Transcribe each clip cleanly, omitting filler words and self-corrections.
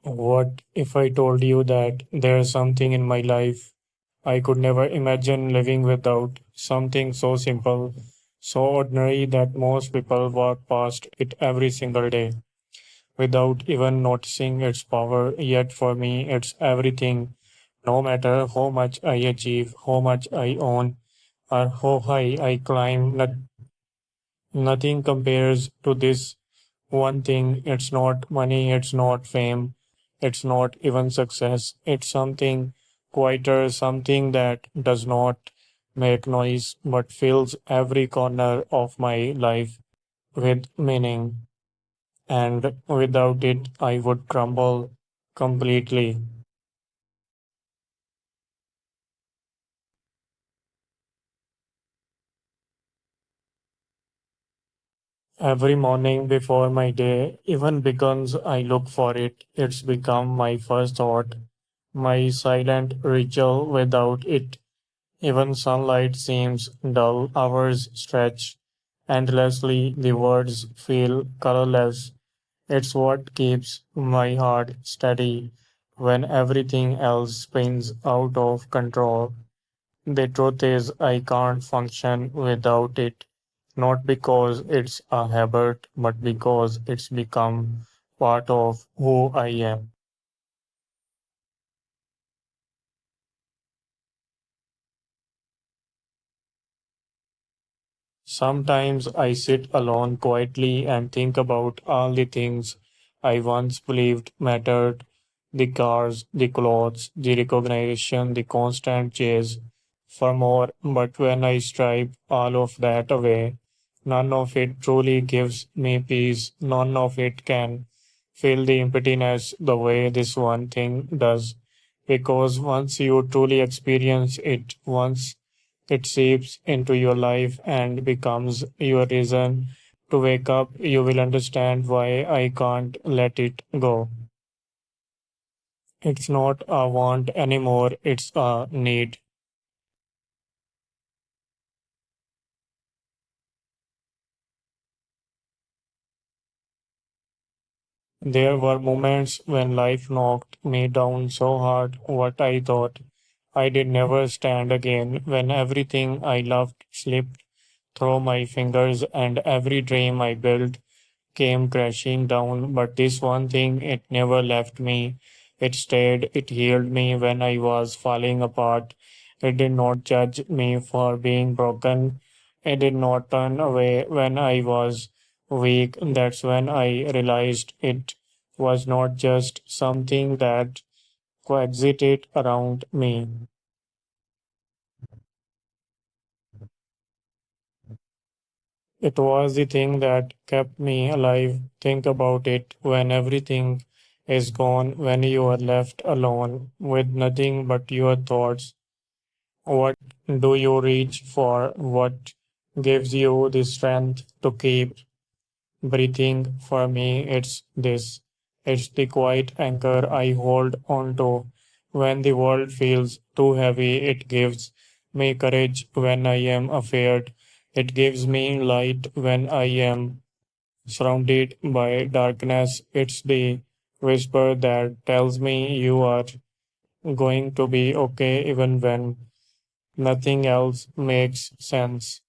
What if I told you that there's something in my life I could never imagine living without? Something so simple, so ordinary that most people walk past it every single day without even noticing its power. Yet for me, it's everything. No matter how much I achieve, how much I own, or how high I climb, nothing compares to this one thing. It's not money, it's not fame, it's not even success. It's something quieter, something that does not make noise but fills every corner of my life with meaning. And without it, I would crumble completely. Every morning before my day even begins, I look for it. It's become my first thought, my silent ritual. Without it, even sunlight seems dull, hours stretch endlessly, the words feel colorless. It's what keeps my heart steady when everything else spins out of control. The truth is, I can't function without it, not because it's a habit, but because it's become part of who I am. Sometimes I sit alone quietly and think about all the things I once believed mattered: the cars, the clothes, the recognition, the constant chase for more. But when I stripe all of that away, none of it truly gives me peace. None of it can fill the emptiness the way this one thing does. Because once you truly experience it, once it seeps into your life and becomes your reason to wake up, you will understand why I can't let it go. It's not a want anymore, it's a need. There were moments when life knocked me down so hard what I thought I did never stand again, when everything I loved slipped through my fingers and every dream I built came crashing down. But this one thing, it never left me. It stayed, it healed me when I was falling apart. It did not judge me for being broken. It did not turn away when I was weak. That's when I realized it was not just something that coexisted around me. It was the thing that kept me alive. Think about it: when everything is gone, when you are left alone with nothing but your thoughts, what do you reach for? What gives you the strength to keep breathing? For me, it's this. It's the quiet anchor I hold on to when the world feels too heavy. It gives me courage when I am afraid. It gives me light when I am surrounded by darkness. It's the whisper that tells me you are going to be okay even when nothing else makes sense.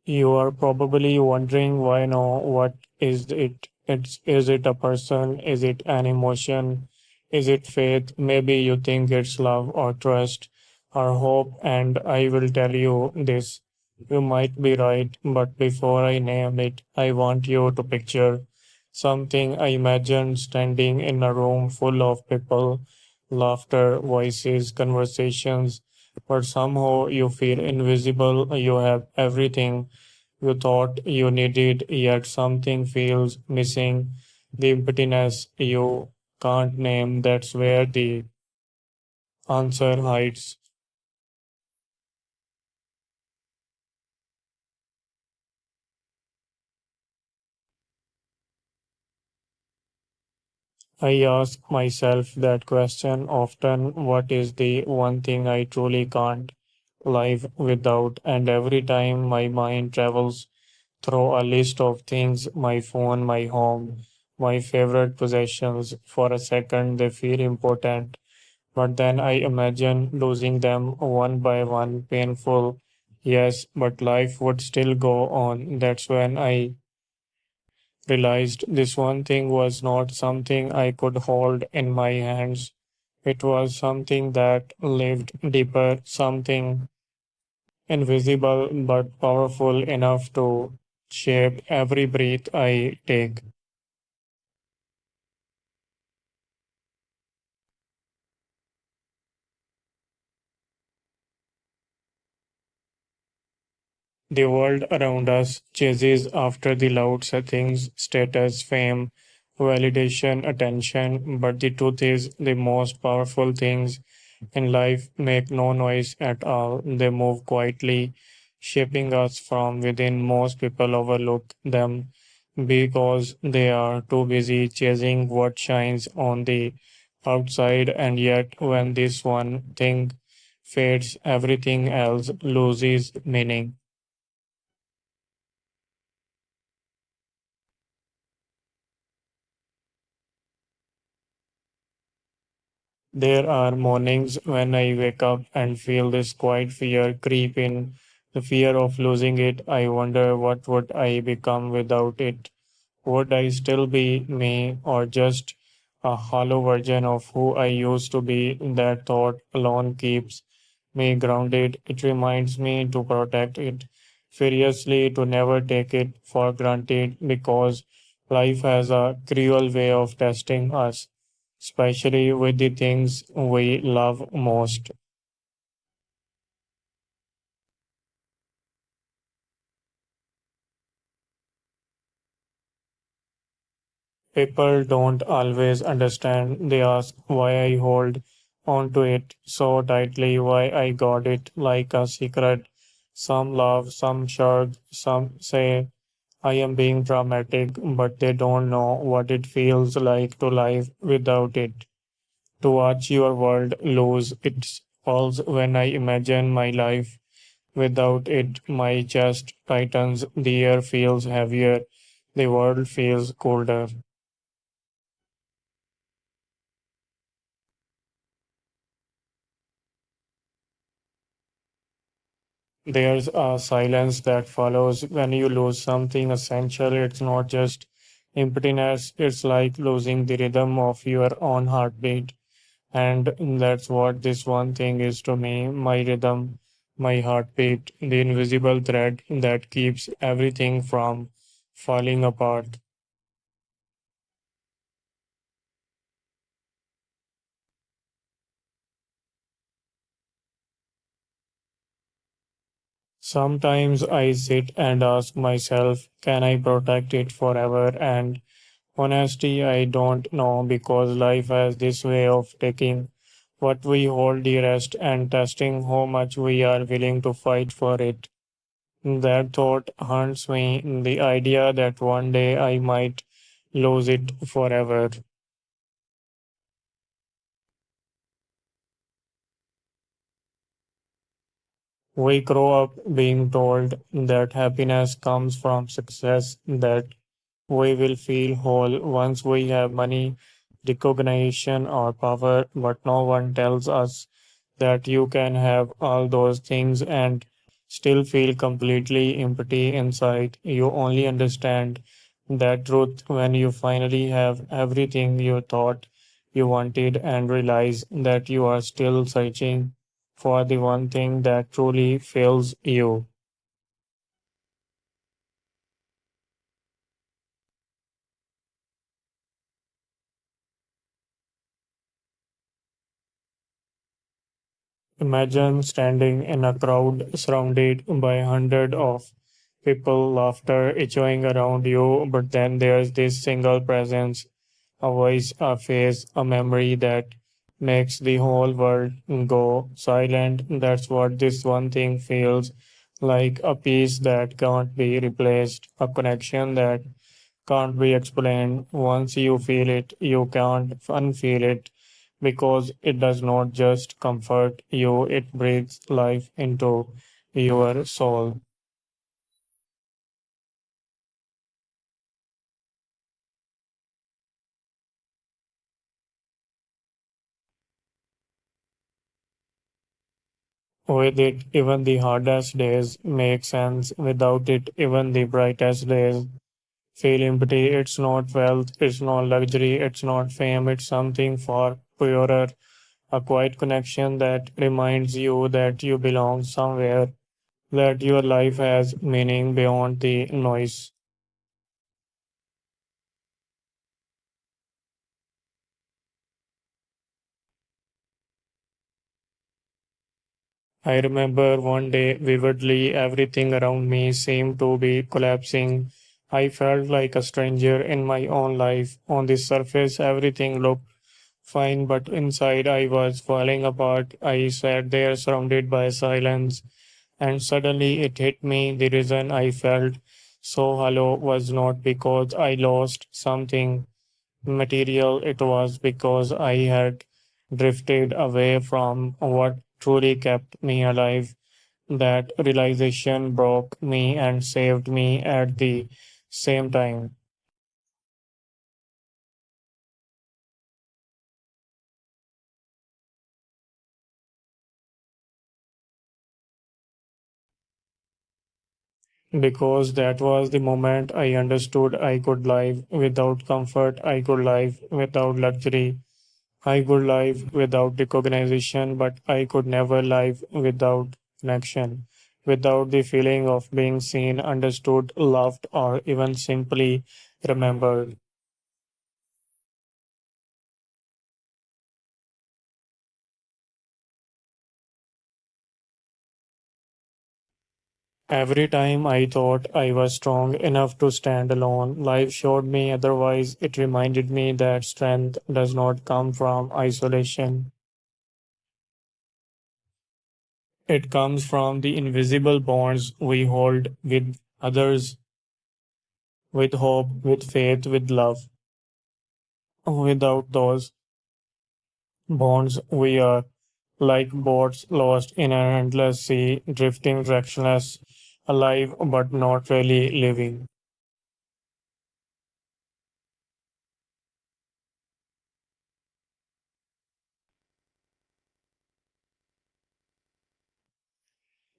You are probably wondering why no, what is it? Is it a person? Is it an emotion? Is it faith? Maybe you think it's love or trust or hope, and I will tell you this. You might be right, but before I name it, I want you to picture something. I imagine standing in a room full of people, laughter, voices, conversations, but somehow you feel invisible. You have everything you thought you needed, yet something feels missing. The emptiness you can't name, that's where the answer hides. I ask myself that question often: what is the one thing I truly can't life without, and every time my mind travels through a list of things, my phone, my home, my favorite possessions, for a second they feel important. But then I imagine losing them one by one, painful. Yes, but life would still go on. That's when I realized this one thing was not something I could hold in my hands. It was something that lived deeper, something invisible but powerful enough to shape every breath I take. The world around us chases after the loud things, status, fame, validation, attention, but the truth is, the most powerful things in life make no noise at all. They move quietly, shaping us from within. Most people overlook them because they are too busy chasing what shines on the outside, and yet, when this one thing fades, everything else loses meaning. There are mornings when I wake up and feel this quiet fear creep in, the fear of losing it. I wonder what would I become without it. Would I still be me or just a hollow version of who I used to be? That thought alone keeps me grounded. It reminds me to protect it furiously, to never take it for granted because life has a cruel way of testing us, especially with the things we love most. People don't always understand. They ask why I hold on to it so tightly, why I got it like a secret. Some laugh, some shrug, some say I am being dramatic, but they don't know what it feels like to live without it. To watch your world lose its pulse when I imagine my life without it, my chest tightens, the air feels heavier, the world feels colder. There's a silence that follows when you lose something essential. It's not just emptiness, it's like losing the rhythm of your own heartbeat. And that's what this one thing is to me, my rhythm, my heartbeat, the invisible thread that keeps everything from falling apart. Sometimes I sit and ask myself, can I protect it forever? And honesty, I don't know because life has this way of taking what we hold dearest and testing how much we are willing to fight for it. That thought haunts me, the idea that one day I might lose it forever. We grow up being told that happiness comes from success, that we will feel whole once we have money, recognition, or power, but no one tells us that you can have all those things and still feel completely empty inside. You only understand that truth when you finally have everything you thought you wanted and realize that you are still searching for the one thing that truly fills you. Imagine standing in a crowd surrounded by hundreds of people, laughter echoing around you, but then there's this single presence, a voice, a face, a memory that makes the whole world go silent. That's what this one thing feels like, a peace that can't be replaced, a connection that can't be explained. Once you feel it, you can't unfeel it. because it does not just comfort you, it breathes life into your soul. With it, even the hardest days make sense. Without it, even the brightest days feel empty. It's not wealth, it's not luxury, it's not fame, it's something far purer, a quiet connection that reminds you that you belong somewhere, that your life has meaning beyond the noise. I remember one day vividly, everything around me seemed to be collapsing. I felt like a stranger in my own life. On the surface, everything looked fine, but inside I was falling apart. I sat there surrounded by silence, and suddenly it hit me. The reason I felt so hollow was not because I lost something material, it was because I had drifted away from what truly kept me alive. That realization broke me and saved me at the same time. Because that was the moment I understood I could live without comfort, I could live without luxury, I could live without recognition, but I could never live without connection, without the feeling of being seen, understood, loved, or even simply remembered. Every time I thought I was strong enough to stand alone, life showed me otherwise. It reminded me that strength does not come from isolation. It comes from the invisible bonds we hold with others, with hope, with faith, with love. Without those bonds, we are like boats lost in an endless sea, drifting directionless, alive but not really living.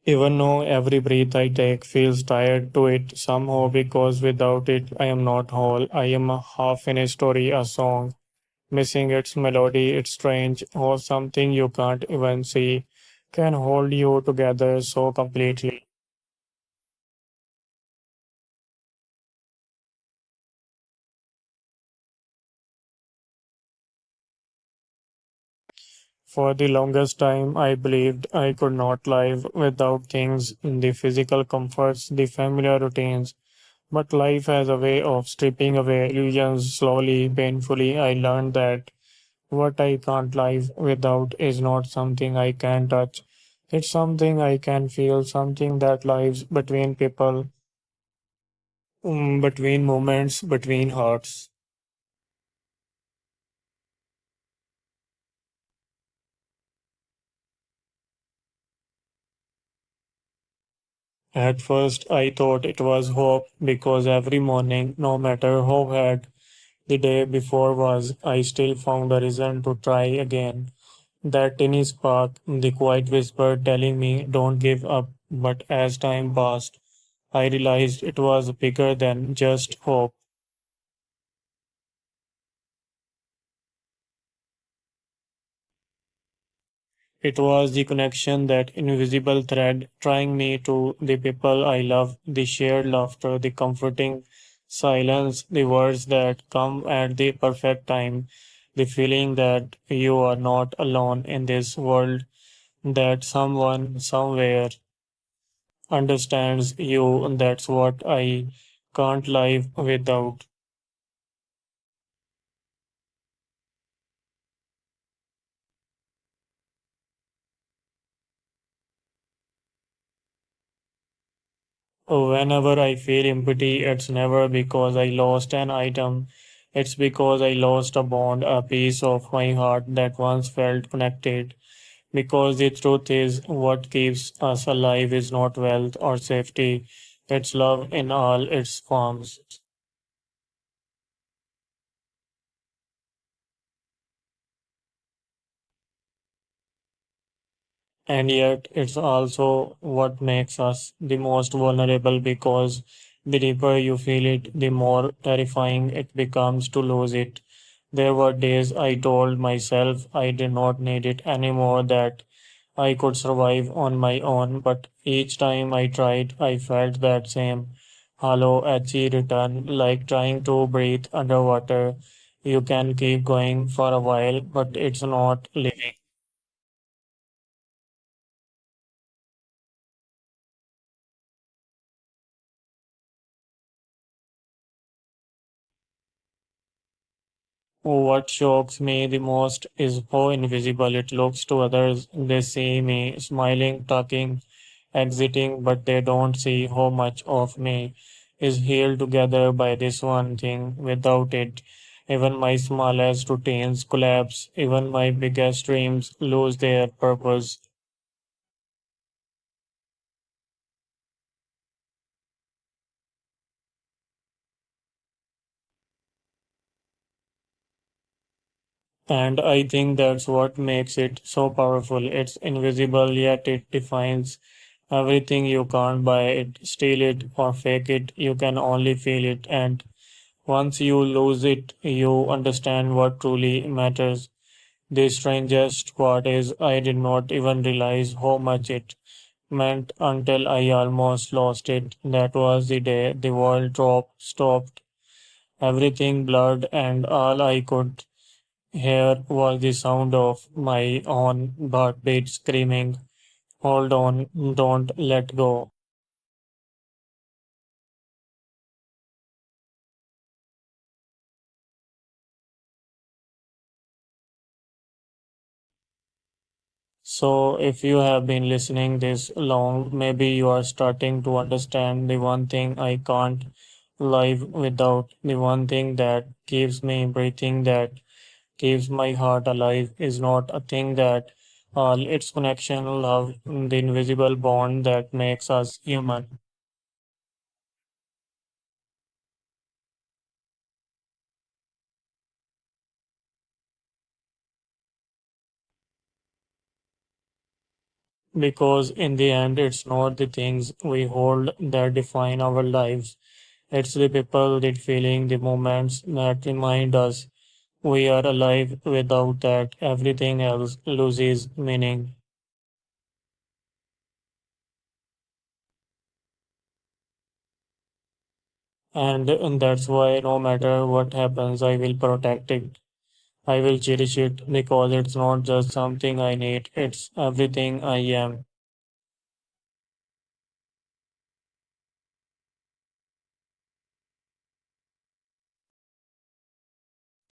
Even though every breath I take feels tired to it somehow, because without it I am not whole. I am a half in a story, a song, missing its melody, it's strange, or something you can't even see can hold you together so completely. For the longest time, I believed I could not live without things, the physical comforts, the familiar routines. But life has a way of stripping away illusions slowly, painfully. I learned that what I can't live without is not something I can touch. It's something I can feel, something that lives between people, between moments, between hearts. At first, I thought it was hope because every morning, no matter how hard the day before was, I still found a reason to try again. That tiny spark, the quiet whisper telling me, don't give up. But as time passed, I realized it was bigger than just hope. It was the connection, that invisible thread, tying me to the people I love, the shared laughter, the comforting silence, the words that come at the perfect time, the feeling that you are not alone in this world, that someone somewhere understands you. That's what I can't live without. Whenever I feel empty, it's never because I lost an item. It's because I lost a bond, a piece of my heart that once felt connected. Because the truth is, what keeps us alive is not wealth or safety, it's love in all its forms. And yet, it's also what makes us the most vulnerable because the deeper you feel it, the more terrifying it becomes to lose it. There were days I told myself I did not need it anymore, that I could survive on my own, but each time I tried, I felt that same hollow, edgy return, like trying to breathe underwater. You can keep going for a while, but it's not living. What shocks me the most is how invisible it looks to others. They see me smiling, talking, exiting, but they don't see how much of me is held together by this one thing. Without it, even my smallest routines collapse, even my biggest dreams lose their purpose. And I think that's what makes it so powerful. It's invisible, yet it defines everything. You can't buy it, steal it, or fake it. You can only feel it. And once you lose it, you understand what truly matters. The strangest part is I did not even realize how much it meant until I almost lost it. That was the day the world stopped, everything blurred, and all I could hear was the sound of my own heartbeat screaming, "Hold on, don't let go." So, if you have been listening this long, maybe you are starting to understand the one thing I can't live without, the one thing that keeps me breathing, that keeps my heart alive, is not a thing that all its connection, love, the invisible bond that makes us human. Because in the end, it's not the things we hold that define our lives. It's the people, the feeling, the moments that remind us we are alive. Without that, everything else loses meaning. And that's why no matter what happens, I will protect it. I will cherish it because it's not just something I need, it's everything I am.